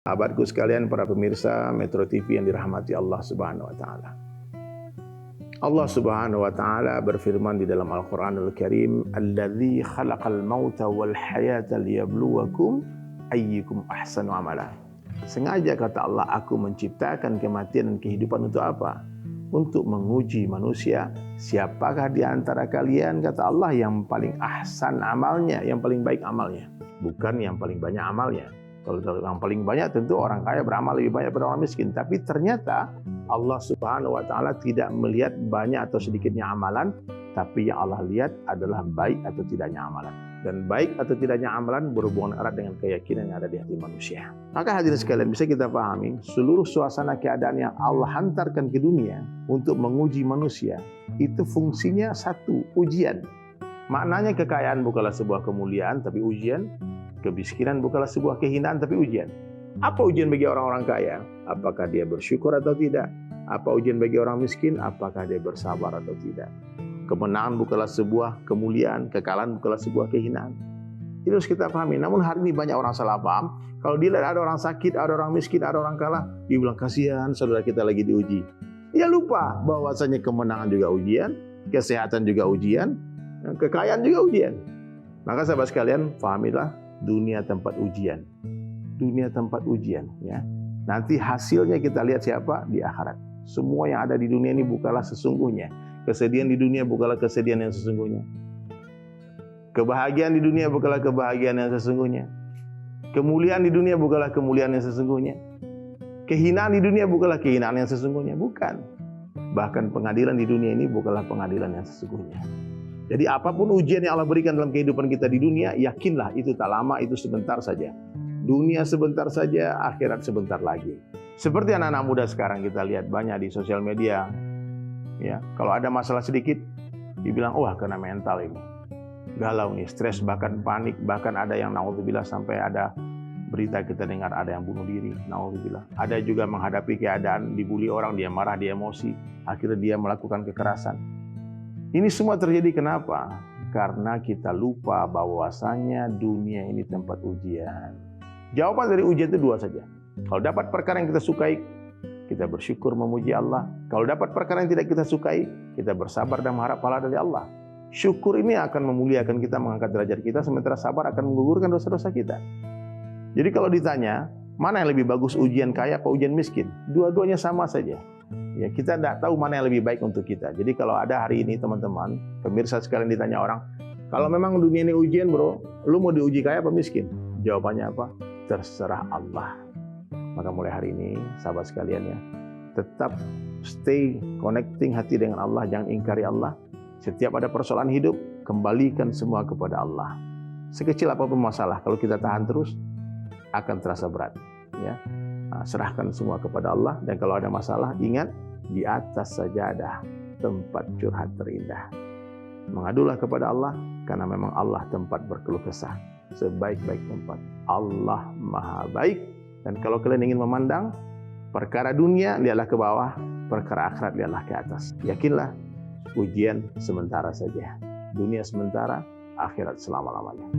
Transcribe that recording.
Sahabatku sekalian, para pemirsa Metro TV yang dirahmati Allah Subhanahu wa taala. Allah Subhanahu wa taala berfirman di dalam Al-Qur'anul Karim, "Alladzi khalaqal mauta wal hayata liyabluwakum ayyukum ahsanu amala." Sengaja kata Allah, aku menciptakan kematian dan kehidupan untuk apa? Untuk menguji manusia, siapakah di antara kalian, kata Allah, yang paling ahsan amalnya, yang paling baik amalnya, bukan yang paling banyak amalnya. Kalau yang paling banyak tentu orang kaya beramal lebih banyak daripada orang miskin. Tapi ternyata Allah Subhanahu wa taala tidak melihat banyak atau sedikitnya amalan, tapi yang Allah lihat adalah baik atau tidaknya amalan. Dan baik atau tidaknya amalan berhubungan erat dengan keyakinan yang ada di hati manusia. Maka hadirin sekalian, bisa kita pahami seluruh suasana keadaan yang Allah hantarkan ke dunia untuk menguji manusia, itu fungsinya satu, ujian. Maknanya kekayaan bukanlah sebuah kemuliaan, tapi ujian. Kemiskinan bukanlah sebuah kehinaan, tapi ujian. Apa ujian bagi orang-orang kaya? Apakah dia bersyukur atau tidak? Apa ujian bagi orang miskin? Apakah dia bersabar atau tidak? Kemenangan bukanlah sebuah kemuliaan, kekalahan bukanlah sebuah kehinaan. Itu harus kita pahami. Namun hari ini banyak orang salah paham. Kalau dilihat ada orang sakit, ada orang miskin, ada orang kalah, dia bilang kasihan saudara kita lagi diuji. Dia lupa bahwasanya kemenangan juga ujian, kesehatan juga ujian, kekayaan juga ujian. Maka sahabat sekalian, pahamilah, dunia tempat ujian. Dunia tempat ujian, ya. Nanti hasilnya kita lihat siapa di akhirat. Semua yang ada di dunia ini bukanlah sesungguhnya. Kesedihan di dunia bukanlah kesedihan yang sesungguhnya. Kebahagiaan di dunia bukanlah kebahagiaan yang sesungguhnya. Kemuliaan di dunia bukanlah kemuliaan yang sesungguhnya. Kehinaan di dunia bukanlah kehinaan yang sesungguhnya, bukan. Bahkan pengadilan di dunia ini bukanlah pengadilan yang sesungguhnya. Jadi apapun ujian yang Allah berikan dalam kehidupan kita di dunia, yakinlah itu tak lama, itu sebentar saja. Dunia sebentar saja, akhirat sebentar lagi. Seperti anak-anak muda sekarang kita lihat banyak di sosial media. Ya, kalau ada masalah sedikit, dibilang, wah kena mental ini. Galau nih, stres, bahkan panik, bahkan ada yang naudzubillah sampai ada berita kita dengar ada yang bunuh diri, naudzubillah. Ada juga menghadapi keadaan dibully orang, dia marah, dia emosi, akhirnya dia melakukan kekerasan. Ini semua terjadi kenapa? Karena kita lupa bahwasanya dunia ini tempat ujian. Jawaban dari ujian itu dua saja. Kalau dapat perkara yang kita sukai, kita bersyukur memuji Allah. Kalau dapat perkara yang tidak kita sukai, kita bersabar dan mengharap pahala dari Allah. Syukur ini akan memuliakan kita, mengangkat derajat kita, sementara sabar akan menggugurkan dosa-dosa kita. Jadi kalau ditanya, mana yang lebih bagus, ujian kaya atau ujian miskin? Dua-duanya sama saja. Ya, kita tidak tahu mana yang lebih baik untuk kita. Jadi kalau ada hari ini teman-teman, pemirsa sekalian ditanya orang, kalau memang dunia ini ujian bro, lu mau diuji kaya apa miskin? Jawabannya apa? Terserah Allah. Maka mulai hari ini, sahabat sekalian ya, tetap stay connecting hati dengan Allah, jangan ingkari Allah. Setiap ada persoalan hidup, kembalikan semua kepada Allah. Sekecil apapun masalah, kalau kita tahan terus, akan terasa berat. Ya. Serahkan semua kepada Allah, dan kalau ada masalah, ingat, di atas sajadah tempat curhat terindah. Mengadulah kepada Allah, karena memang Allah tempat berkeluh kesah. Sebaik-baik tempat. Allah Maha Baik. Dan kalau kalian ingin memandang perkara dunia, lihatlah ke bawah, perkara akhirat lihatlah ke atas. Yakinlah, ujian sementara saja. Dunia sementara, akhirat selama-lamanya.